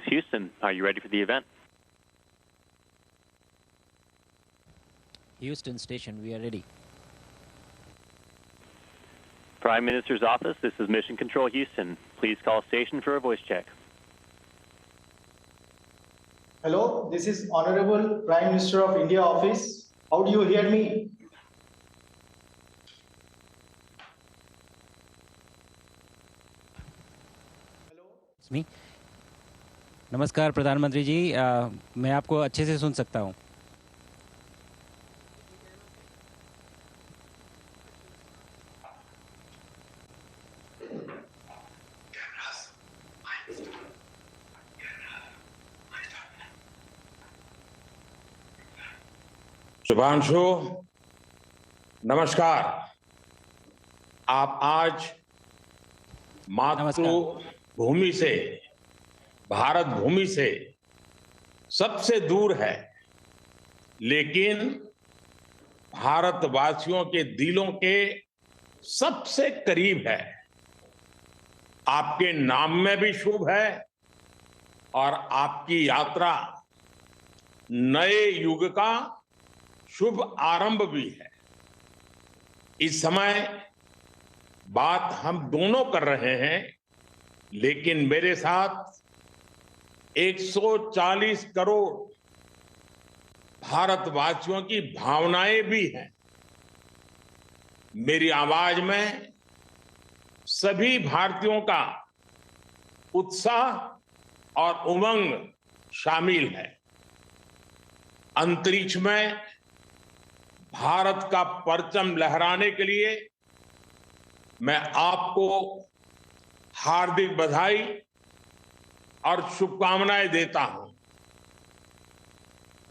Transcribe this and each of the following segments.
is Houston. Are you ready for the event? Houston Station, we are ready. Prime Minister's office, this is Mission Control Houston. Please call station for a voice check. Hello, this is Honorable Prime Minister of India office. How do you hear me? It's me. नमस्कार प्रधानमंत्री जी, मैं आपको अच्छे से सुन सकता हूँ। शुभांशु, नमस्कार। आप आज मातृभूमि से, भारत भूमि से सबसे दूर है, लेकिन भारतवासियों के दिलों के सबसे करीब है। आपके नाम में भी शुभ है और आपकी यात्रा नए युग का शुभ आरंभ भी है। इस समय बात हम दोनों कर रहे हैं, लेकिन मेरे साथ 140 करोड़ भारतवासियों की भावनाएं भी हैं। मेरी आवाज में सभी भारतीयों का उत्साह और उमंग शामिल है। अंतरिक्ष में भारत का परचम लहराने के लिए मैं आपको हार्दिक बधाई और शुभकामनाएं देता हूं।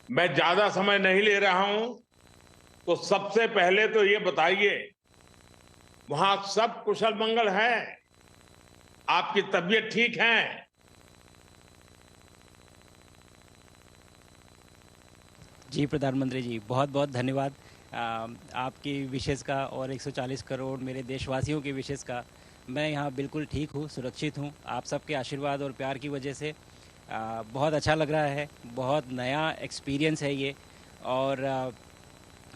मैं ज्यादा समय नहीं ले रहा हूं, तो सबसे पहले तो ये बताइए, वहां सब कुशल मंगल है? आपकी तबीयत ठीक है? जी प्रधानमंत्री जी, बहुत बहुत धन्यवाद आपकी विशेष का और 140 करोड़ मेरे देशवासियों की विशेष का। मैं यहाँ बिल्कुल ठीक हूँ, सुरक्षित हूँ। आप सबके आशीर्वाद और प्यार की वजह से बहुत अच्छा लग रहा है। बहुत नया एक्सपीरियंस है ये, और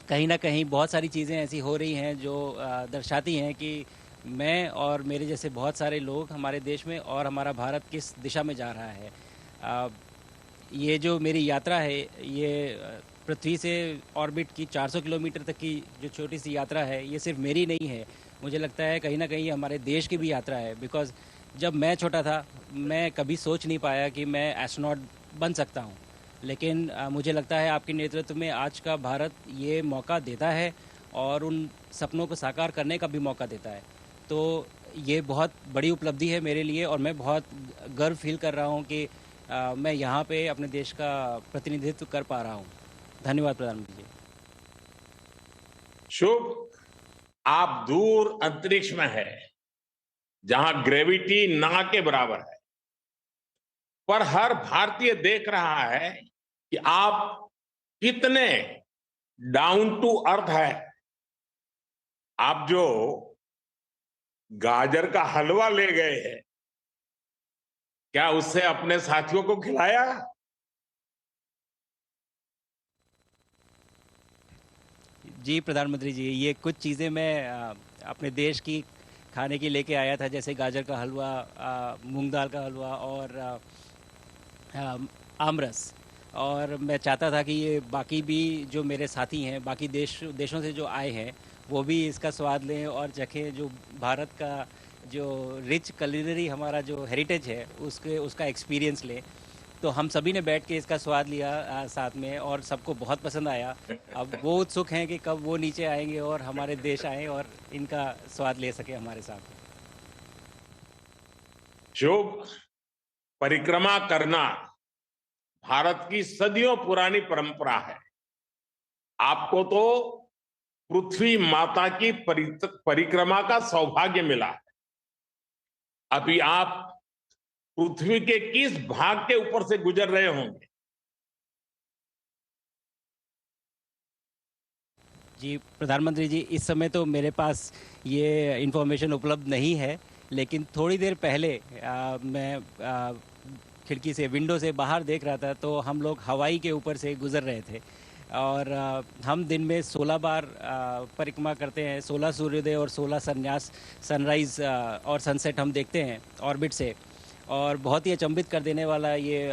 कहीं ना कहीं बहुत सारी चीज़ें ऐसी हो रही हैं जो दर्शाती हैं कि मैं और मेरे जैसे बहुत सारे लोग हमारे देश में और हमारा भारत किस दिशा में जा रहा है। ये जो मेरी यात्रा है, ये पृथ्वी से ऑर्बिट की 400 किलोमीटर तक की जो छोटी सी यात्रा है, ये सिर्फ मेरी नहीं है। मुझे लगता है कहीं ना कहीं हमारे देश की भी यात्रा है। बिकॉज़ जब मैं छोटा था, मैं कभी सोच नहीं पाया कि मैं एस्ट्रोनॉट बन सकता हूँ, लेकिन मुझे लगता है आपके नेतृत्व में आज का भारत ये मौका देता है और उन सपनों को साकार करने का भी मौका देता है। तो ये बहुत बड़ी उपलब्धि है मेरे लिए, और मैं बहुत गर्व फील कर रहा हूँ कि मैं यहाँ पे अपने देश का प्रतिनिधित्व कर पा रहा हूँ। धन्यवाद प्रधानमंत्री जी। शुभ, आप दूर अंतरिक्ष में है, जहां ग्रेविटी ना के बराबर है, पर हर भारतीय देख रहा है कि आप कितने डाउन टू अर्थ है। आप जो गाजर का हलवा ले गए हैं, क्या उससे अपने साथियों को खिलाया? जी प्रधानमंत्री जी, ये कुछ चीज़ें मैं अपने देश की खाने की लेके आया था, जैसे गाजर का हलवा, मूंग दाल का हलवा और आमरस। और मैं चाहता था कि ये बाकी भी जो मेरे साथी हैं, बाकी देशों से जो आए हैं, वो भी इसका स्वाद लें और चखें। जो भारत का जो रिच कलिनरी हमारा जो हेरिटेज है, उसका एक्सपीरियंस लें। तो हम सभी ने बैठ के इसका स्वाद लिया साथ में, और सबको बहुत पसंद आया। अब वो उत्सुक हैं कि कब वो नीचे आएंगे और हमारे देश आएँ और इनका स्वाद ले सके हमारे साथ। शुभ, परिक्रमा करना भारत की सदियों पुरानी परंपरा है। आपको तो पृथ्वी माता की परिक्रमा का सौभाग्य मिला है। अभी आप पृथ्वी के किस भाग के ऊपर से गुजर रहे होंगे? जी प्रधानमंत्री जी, इस समय तो मेरे पास ये इन्फॉर्मेशन उपलब्ध नहीं है, लेकिन थोड़ी देर पहले मैं खिड़की से विंडो से बाहर देख रहा था तो हम लोग हवाई के ऊपर से गुजर रहे थे। और हम दिन में 16 बार परिक्रमा करते हैं, 16 सूर्योदय और 16 संन्यास सनराइज़ और सनसेट हम देखते हैं ऑर्बिट से। और बहुत ही अचंभित कर देने वाला ये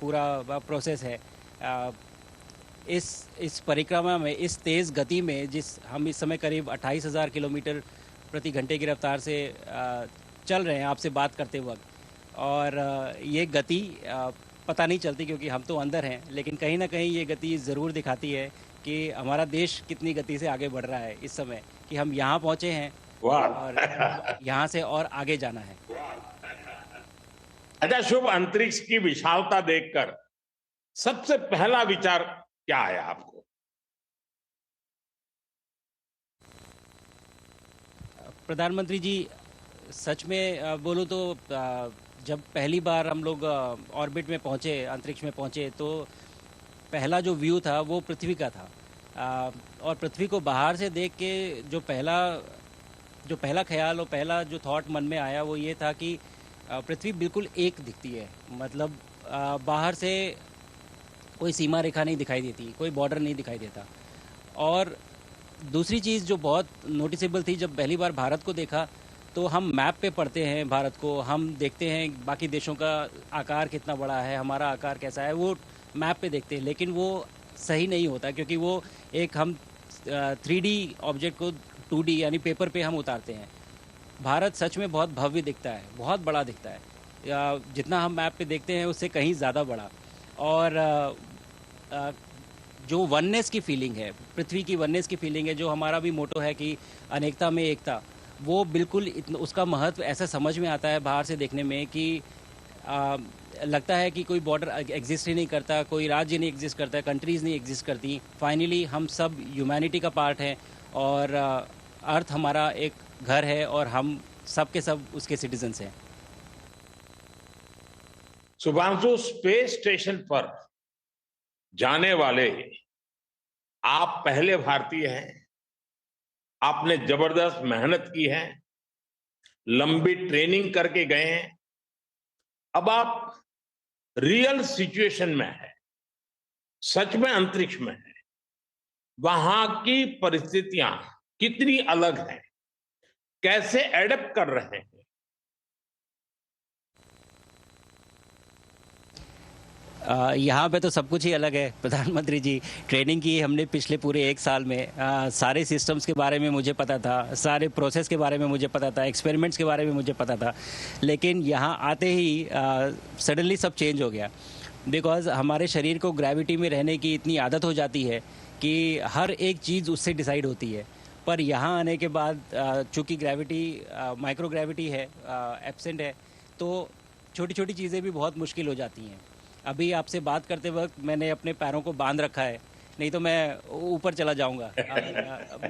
पूरा प्रोसेस है। इस परिक्रमा में, इस तेज़ गति में, जिस हम इस समय करीब 28,000 किलोमीटर प्रति घंटे की रफ्तार से चल रहे हैं आपसे बात करते वक्त, और ये गति पता नहीं चलती क्योंकि हम तो अंदर हैं, लेकिन कहीं ना कहीं ये गति ज़रूर दिखाती है कि हमारा देश कितनी गति से आगे बढ़ रहा है इस समय, कि हम यहाँ पहुँचे हैं और यहाँ से और आगे जाना है। अच्छा शुभ, अंतरिक्ष की विशालता देखकर सबसे पहला विचार क्या आया आपको? प्रधानमंत्री जी, सच में बोलूँ तो जब पहली बार हम लोग ऑर्बिट में पहुँचे, अंतरिक्ष में पहुँचे, तो पहला जो व्यू था वो पृथ्वी का था। और पृथ्वी को बाहर से देख के जो पहला ख्याल और पहला जो थॉट मन में आया वो ये था कि पृथ्वी बिल्कुल एक दिखती है। मतलब बाहर से कोई सीमा रेखा नहीं दिखाई देती, कोई बॉर्डर नहीं दिखाई देता। और दूसरी चीज़ जो बहुत नोटिसेबल थी, जब पहली बार भारत को देखा तो हम मैप पे पढ़ते हैं भारत को, हम देखते हैं बाकी देशों का आकार कितना बड़ा है, हमारा आकार कैसा है, वो मैप पे देखते हैं, लेकिन वो सही नहीं होता क्योंकि वो एक हम 3D ऑब्जेक्ट को 2D यानी पेपर पे हम उतारते हैं। भारत सच में बहुत भव्य दिखता है, बहुत बड़ा दिखता है, जितना हम मैप पे देखते हैं उससे कहीं ज़्यादा बड़ा। और जो वननेस की फीलिंग है, पृथ्वी की वननेस की फीलिंग है, जो हमारा भी मोटो है कि अनेकता में एकता, वो बिल्कुल उसका महत्व ऐसा समझ में आता है बाहर से देखने में कि लगता है कि कोई बॉर्डर एग्जिस्ट ही नहीं करता, कोई राज्य नहीं एग्जिस्ट करता, कंट्रीज़ नहीं एग्जिस्ट करती। फाइनली हम सब ह्यूमैनिटी का पार्ट हैं और अर्थ हमारा एक घर है और हम सब के सब उसके सिटीजन्स हैं। शुभांशु, स्पेस स्टेशन पर जाने वाले आप पहले भारतीय हैं। आपने जबरदस्त मेहनत की है, लंबी ट्रेनिंग करके गए हैं। अब आप रियल सिचुएशन में है, सच में अंतरिक्ष में है। वहां की परिस्थितियां कितनी अलग हैं, कैसे एडप्ट कर रहे हैं? यहाँ पे तो सब कुछ ही अलग है प्रधानमंत्री जी। ट्रेनिंग की हमने पिछले पूरे 1 साल में। सारे सिस्टम्स के बारे में मुझे पता था, सारे प्रोसेस के बारे में मुझे पता था, एक्सपेरिमेंट्स के बारे में मुझे पता था, लेकिन यहाँ आते ही सडनली सब चेंज हो गया। बिकॉज़ हमारे शरीर को ग्रेविटी में रहने की इतनी आदत हो जाती है कि हर एक चीज़ उससे डिसाइड होती है। पर यहाँ आने के बाद चूँकि ग्रेविटी माइक्रो ग्रेविटी है, एब्सेंट है, तो छोटी छोटी चीज़ें भी बहुत मुश्किल हो जाती हैं। अभी आपसे बात करते वक्त मैंने अपने पैरों को बांध रखा है, नहीं तो मैं ऊपर चला जाऊंगा।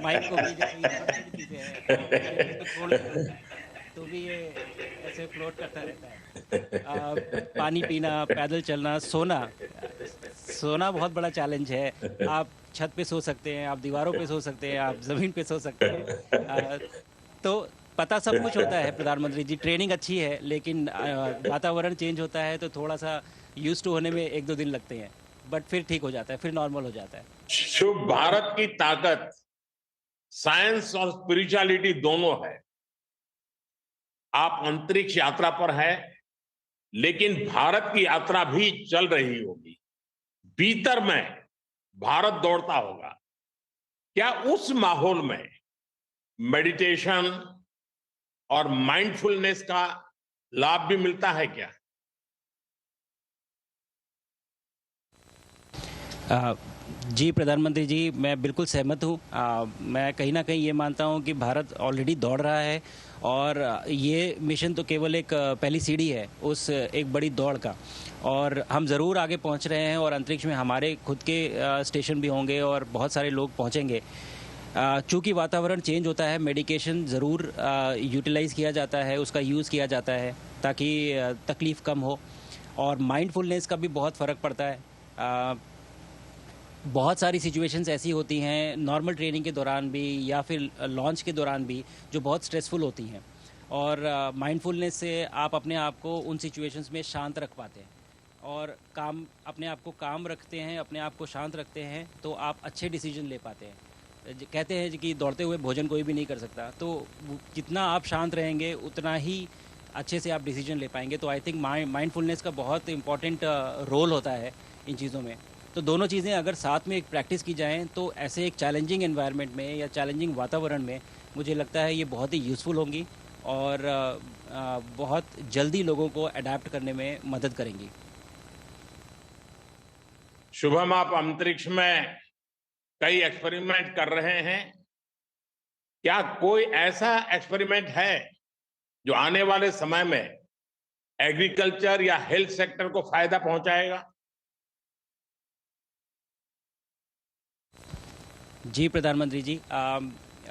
माइक को भी जैसे चीज़ें हैं तो भी ये ऐसे फ्लोट करता रहता है। पानी पीना, पैदल चलना, सोना बहुत बड़ा चैलेंज है। आप छत पे सो सकते हैं, आप दीवारों पे सो सकते हैं, आप ज़मीन पे सो सकते हैं। तो पता सब कुछ होता है प्रधानमंत्री जी, ट्रेनिंग अच्छी है, लेकिन वातावरण चेंज होता है तो थोड़ा सा यूज टू होने में 1-2 दिन लगते हैं, बट फिर ठीक हो जाता है, फिर नॉर्मल हो जाता है। शुभ, भारत की ताकत साइंस और स्पिरिचुअलिटी दोनों है। आप अंतरिक्ष यात्रा पर हैं, लेकिन भारत की यात्रा भी चल रही होगी। भीतर में भारत दौड़ता होगा। क्या उस माहौल में मेडिटेशन और माइंडफुलनेस का लाभ भी मिलता है क्या? जी प्रधानमंत्री जी, मैं बिल्कुल सहमत हूँ। मैं कहीं ना कहीं ये मानता हूँ कि भारत ऑलरेडी दौड़ रहा है और ये मिशन तो केवल एक पहली सीढ़ी है उस एक बड़ी दौड़ का, और हम ज़रूर आगे पहुँच रहे हैं और अंतरिक्ष में हमारे खुद के स्टेशन भी होंगे और बहुत सारे लोग पहुँचेंगे। चूँकि वातावरण चेंज होता है, मेडिकेशन ज़रूर यूटिलाइज़ किया जाता है, उसका यूज़ किया जाता है ताकि तकलीफ़ कम हो, और माइंडफुलनेस का भी बहुत फ़र्क पड़ता है। बहुत सारी सिचुएशंस ऐसी होती हैं नॉर्मल ट्रेनिंग के दौरान भी या फिर लॉन्च के दौरान भी जो बहुत स्ट्रेसफुल होती हैं, और माइंडफुलनेस से आप अपने आप को उन सिचुएशंस में शांत रख पाते हैं और काम अपने आप को काम रखते हैं, अपने आप को शांत रखते हैं तो आप अच्छे डिसीजन ले पाते हैं। कहते हैं कि दौड़ते हुए भोजन कोई भी नहीं कर सकता, तो जितना आप शांत रहेंगे उतना ही अच्छे से आप डिसीजन ले पाएंगे। तो आई थिंक माइंडफुलनेस का बहुत इंपॉर्टेंट रोल होता है इन चीज़ों में। तो दोनों चीज़ें अगर साथ में एक प्रैक्टिस की जाएं तो ऐसे एक चैलेंजिंग एनवायरनमेंट में या चैलेंजिंग वातावरण में मुझे लगता है ये बहुत ही यूज़फुल होंगी और बहुत जल्दी लोगों को अडेप्ट करने में मदद करेंगी। शुभम, आप अंतरिक्ष में कई एक्सपेरिमेंट कर रहे हैं। क्या कोई ऐसा एक्सपेरिमेंट है जो आने वाले समय में एग्रीकल्चर या हेल्थ सेक्टर को फायदा पहुंचाएगा? जी प्रधानमंत्री जी,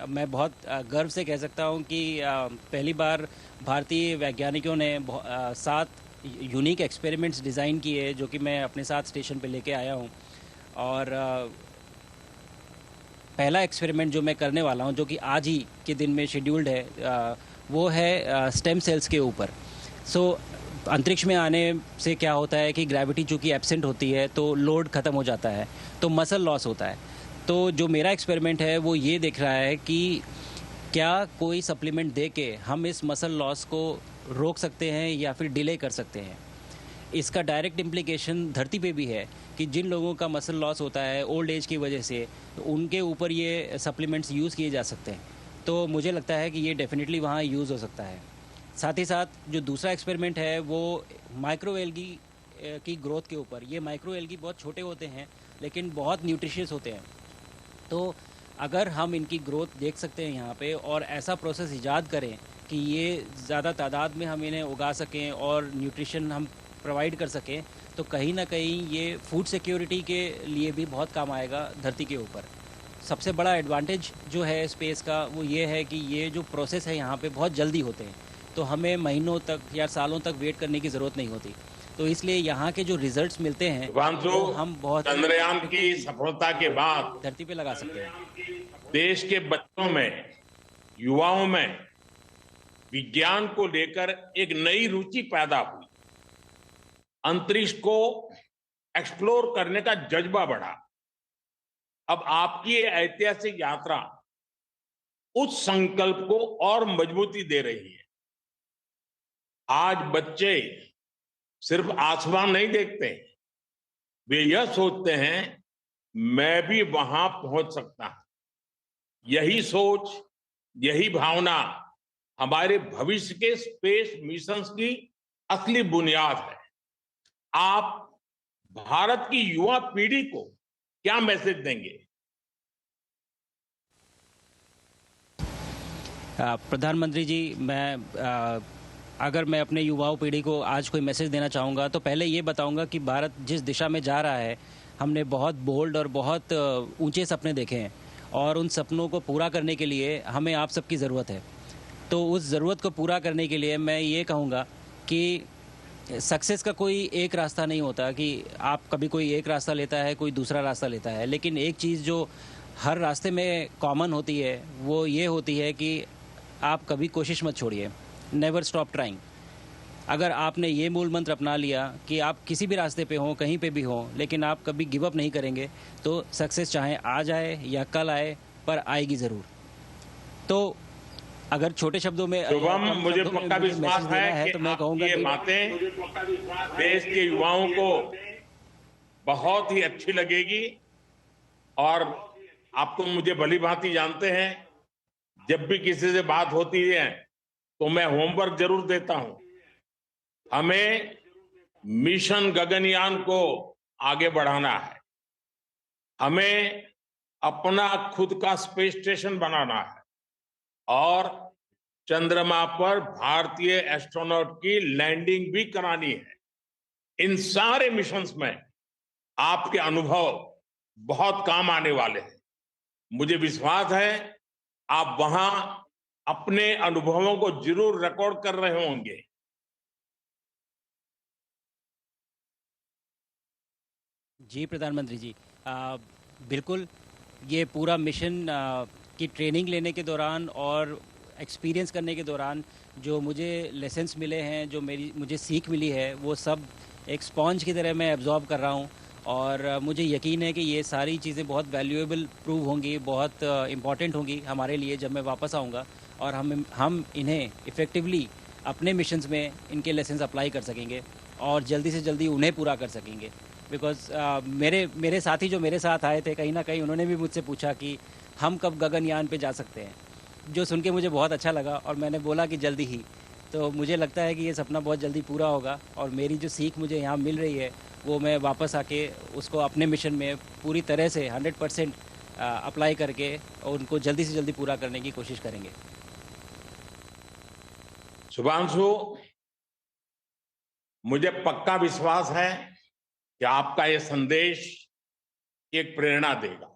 मैं बहुत गर्व से कह सकता हूं कि पहली बार भारतीय वैज्ञानिकों ने 7 यूनिक एक्सपेरिमेंट्स डिज़ाइन किए जो कि मैं अपने साथ स्टेशन पे लेके आया हूं। और पहला एक्सपेरिमेंट जो मैं करने वाला हूं, जो कि आज ही के दिन में शेड्यूल्ड है, वो है स्टेम सेल्स के ऊपर। अंतरिक्ष में आने से क्या होता है कि ग्रेविटी चूँकि एब्सेंट होती है तो लोड ख़त्म हो जाता है, तो मसल लॉस होता है। तो जो मेरा एक्सपेरिमेंट है वो ये देख रहा है कि क्या कोई सप्लीमेंट दे के हम इस मसल लॉस को रोक सकते हैं या फिर डिले कर सकते हैं। इसका डायरेक्ट इम्प्लीकेशन धरती पे भी है कि जिन लोगों का मसल लॉस होता है ओल्ड एज की वजह से, तो उनके ऊपर ये सप्लीमेंट्स यूज़ किए जा सकते हैं। तो मुझे लगता है कि ये डेफिनेटली वहाँ यूज़ हो सकता है। साथ ही साथ जो दूसरा एक्सपेरिमेंट है वो माइक्रो एल्गी की ग्रोथ के ऊपर। ये माइक्रो एल्गी बहुत छोटे होते हैं लेकिन बहुत न्यूट्रिशियस होते हैं। तो अगर हम इनकी ग्रोथ देख सकते हैं यहाँ पे और ऐसा प्रोसेस ईजाद करें कि ये ज़्यादा तादाद में हम इन्हें उगा सकें और न्यूट्रिशन हम प्रोवाइड कर सकें, तो कहीं ना कहीं ये फूड सिक्योरिटी के लिए भी बहुत काम आएगा धरती के ऊपर। सबसे बड़ा एडवांटेज जो है स्पेस का वो ये है कि ये जो प्रोसेस है यहाँ पे बहुत जल्दी होते हैं, तो हमें महीनों तक या सालों तक वेट करने की ज़रूरत नहीं होती। तो इसलिए यहाँ के जो रिजल्ट्स मिलते हैं वो हम बहुत चंद्रयान की सफलता के बाद धरती पे लगा सकते हैं। देश के बच्चों में, युवाओं में विज्ञान को लेकर एक नई रुचि पैदा हुई। अंतरिक्ष को एक्सप्लोर करने का जज्बा बढ़ा। अब आपकी ये ऐतिहासिक यात्रा उस संकल्प को और मजबूती दे रही है। आज बच्चे सिर्फ आसमान नहीं देखते, वे यह सोचते हैं मैं भी वहां पहुंच सकता हूं। यही सोच, यही भावना हमारे भविष्य के स्पेस मिशंस की असली बुनियाद है। आप भारत की युवा पीढ़ी को क्या मैसेज देंगे? प्रधानमंत्री जी, अगर मैं अपने युवाओं पीढ़ी को आज कोई मैसेज देना चाहूँगा तो पहले ये बताऊँगा कि भारत जिस दिशा में जा रहा है, हमने बहुत बोल्ड और बहुत ऊंचे सपने देखे हैं और उन सपनों को पूरा करने के लिए हमें आप सबकी ज़रूरत है। तो उस ज़रूरत को पूरा करने के लिए मैं ये कहूँगा कि सक्सेस का कोई एक रास्ता नहीं होता कि आप कभी कोई एक रास्ता लेता है, कोई दूसरा रास्ता लेता है, लेकिन एक चीज़ जो हर रास्ते में कॉमन होती है वो ये होती है कि आप कभी कोशिश मत छोड़िए, नेवर स्टॉप ट्राइंग। अगर आपने ये मूल मंत्र अपना लिया कि आप किसी भी रास्ते पे हों, कहीं पे भी हों, लेकिन आप कभी गिव अप नहीं करेंगे, तो सक्सेस चाहे आज आए या कल आए पर आएगी ज़रूर। तो अगर छोटे शब्दों में शुभम, मुझे पक्का विश्वास है तो कि मैं कहूँगा ये बातें देश के युवाओं को बहुत ही अच्छी लगेगी। और आप तो मुझे भली भांति जानते हैं, जब भी किसी से बात होती है तो मैं होमवर्क जरूर देता हूं। हमें मिशन गगनयान को आगे बढ़ाना है, हमें अपना खुद का स्पेस स्टेशन बनाना है और चंद्रमा पर भारतीय एस्ट्रोनॉट की लैंडिंग भी करानी है। इन सारे मिशंस में आपके अनुभव बहुत काम आने वाले हैं। मुझे विश्वास है आप वहां अपने अनुभवों को जरूर रिकॉर्ड कर रहे होंगे। जी प्रधानमंत्री जी, बिल्कुल। ये पूरा मिशन की ट्रेनिंग लेने के दौरान और एक्सपीरियंस करने के दौरान जो मुझे लेसन्स मिले हैं, जो मुझे सीख मिली है, वो सब एक स्पॉन्ज की तरह मैं एब्जॉर्ब कर रहा हूँ। और मुझे यकीन है कि ये सारी चीज़ें बहुत वैल्यूएबल प्रूव होंगी, बहुत इम्पॉर्टेंट होंगी हमारे लिए जब मैं वापस आऊँगा, और हम इन्हें इफ़ेक्टिवली अपने मिशंस में इनके लेसन्स अप्लाई कर सकेंगे और जल्दी से जल्दी उन्हें पूरा कर सकेंगे। बिकॉज़ मेरे साथी जो मेरे साथ आए थे, कहीं ना कहीं उन्होंने भी मुझसे पूछा कि हम कब गगनयान पे जा सकते हैं, जो सुन के मुझे बहुत अच्छा लगा, और मैंने बोला कि जल्दी ही। तो मुझे लगता है कि ये सपना बहुत जल्दी पूरा होगा, और मेरी जो सीख मुझे यहाँ मिल रही है वो मैं वापस आके उसको अपने मिशन में पूरी तरह से 100% अप्लाई करके और उनको जल्दी से जल्दी पूरा करने की कोशिश करेंगे। शुभांशु, मुझे पक्का विश्वास है कि आपका ये संदेश एक प्रेरणा देगा।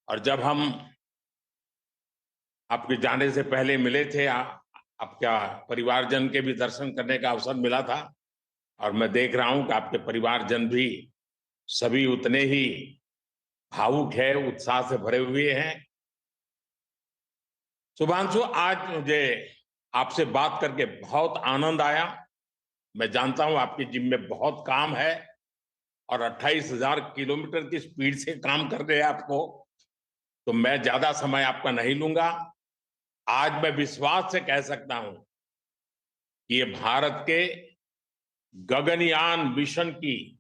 और जब हम आपके जाने से पहले मिले थे, आपका परिवारजन के भी दर्शन करने का अवसर मिला था, और मैं देख रहा हूं कि आपके परिवारजन भी सभी उतने ही भावुक है, उत्साह से भरे हुए हैं। शुभांशु, आज मुझे आपसे बात करके बहुत आनंद आया। मैं जानता हूं आपकी जिम में बहुत काम है, और 28,000 किलोमीटर की स्पीड से काम कर रहे हैं आपको, तो मैं ज्यादा समय आपका नहीं लूंगा। आज मैं विश्वास से कह सकता हूं कि ये भारत के गगनयान मिशन की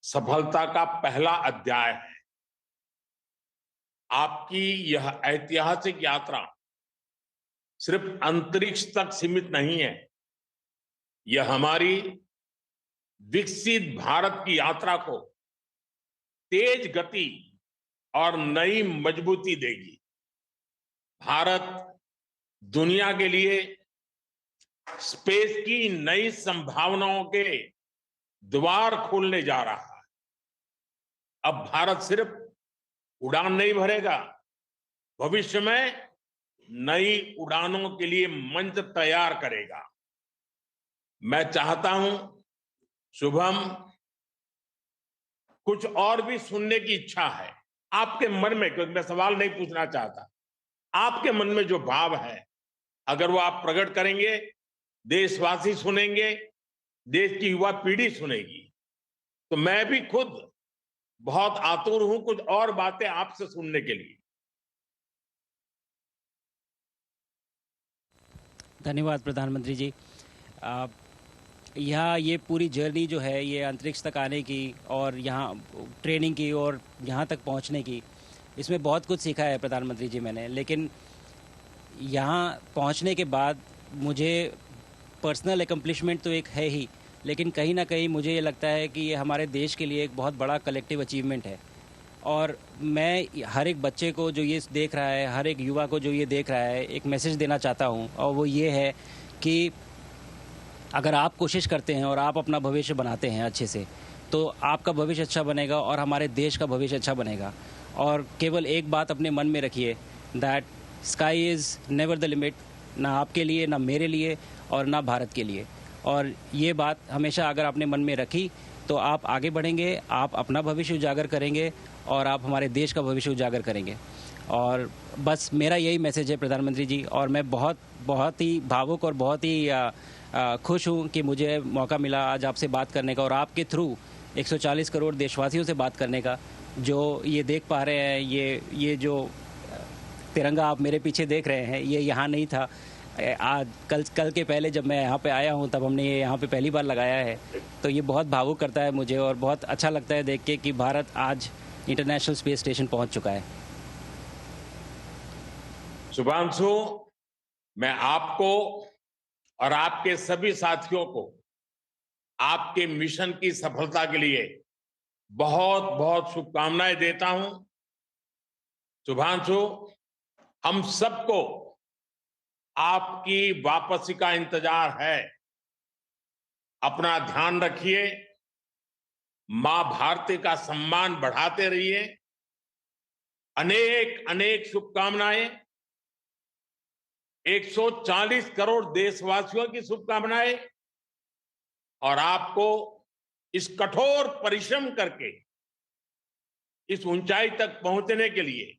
सफलता का पहला अध्याय है। आपकी यह ऐतिहासिक यात्रा सिर्फ अंतरिक्ष तक सीमित नहीं है, यह हमारी विकसित भारत की यात्रा को तेज गति और नई मजबूती देगी। भारत दुनिया के लिए स्पेस की नई संभावनाओं के द्वार खोलने जा रहा है। अब भारत सिर्फ उड़ान नहीं भरेगा, भविष्य में नई उड़ानों के लिए मंच तैयार करेगा। मैं चाहता हूं, शुभम, कुछ और भी सुनने की इच्छा है आपके मन में, क्योंकि मैं सवाल नहीं पूछना चाहता, आपके मन में जो भाव है, अगर वो आप प्रकट करेंगे, देशवासी सुनेंगे, देश की युवा पीढ़ी सुनेगी, तो मैं भी खुद बहुत आतुर हूं कुछ और बातें आपसे सुनने के लिए। धन्यवाद प्रधानमंत्री जी। यहाँ ये पूरी जर्नी जो है, ये अंतरिक्ष तक आने की और यहाँ ट्रेनिंग की और यहाँ तक पहुँचने की, इसमें बहुत कुछ सीखा है प्रधानमंत्री जी मैंने। लेकिन यहाँ पहुँचने के बाद मुझे पर्सनल एकम्प्लिशमेंट तो एक है ही, लेकिन कहीं ना कहीं मुझे ये लगता है कि ये हमारे देश के लिए एक बहुत बड़ा कलेक्टिव अचीवमेंट है। और मैं हर एक बच्चे को जो ये देख रहा है, हर एक युवा को जो ये देख रहा है, एक मैसेज देना चाहता हूँ, और वो ये है कि अगर आप कोशिश करते हैं और आप अपना भविष्य बनाते हैं अच्छे से, तो आपका भविष्य अच्छा बनेगा और हमारे देश का भविष्य अच्छा बनेगा। और केवल एक बात अपने मन में रखिए, that sky is never the limit, ना आपके लिए, ना मेरे लिए, और ना भारत के लिए। और ये बात हमेशा अगर आपने मन में रखी तो आप आगे बढ़ेंगे, आप अपना भविष्य उजागर करेंगे और आप हमारे देश का भविष्य उजागर करेंगे। और बस मेरा यही मैसेज है प्रधानमंत्री जी। और मैं बहुत ही भावुक और बहुत ही खुश हूँ कि मुझे मौका मिला आज आपसे बात करने का, और आपके थ्रू 140 करोड़ देशवासियों से बात करने का, जो ये देख पा रहे हैं। ये जो तिरंगा आप मेरे पीछे देख रहे हैं, ये यहाँ नहीं था। आज कल के पहले जब मैं यहाँ पे आया हूँ, तब हमने ये यहाँ पे पहली बार लगाया है। तो ये बहुत भावुक करता है मुझे, और बहुत अच्छा लगता है देख के कि भारत आज इंटरनेशनल स्पेस स्टेशन पहुँच चुका है। शुभांशु, मैं आपको और आपके सभी साथियों को आपके मिशन की सफलता के लिए बहुत बहुत शुभकामनाएं देता हूं। शुभांशु, हम सबको आपकी वापसी का इंतजार है। अपना ध्यान रखिए, मां भारती का सम्मान बढ़ाते रहिए। अनेक अनेक शुभकामनाएं, 140 करोड़ देशवासियों की शुभकामनाएं, और आपको इस कठोर परिश्रम करके इस ऊंचाई तक पहुंचने के लिए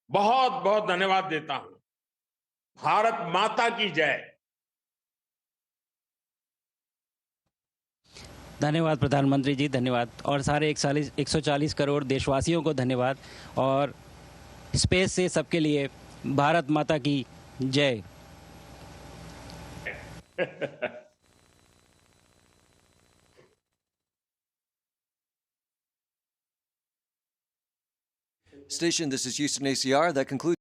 बहुत बहुत धन्यवाद देता हूं। भारत माता की जय। धन्यवाद प्रधानमंत्री जी, धन्यवाद। और सारे 140 करोड़ देशवासियों को धन्यवाद। और स्पेस से सबके लिए भारत माता की जय। Station, this is Houston ACR. That concludes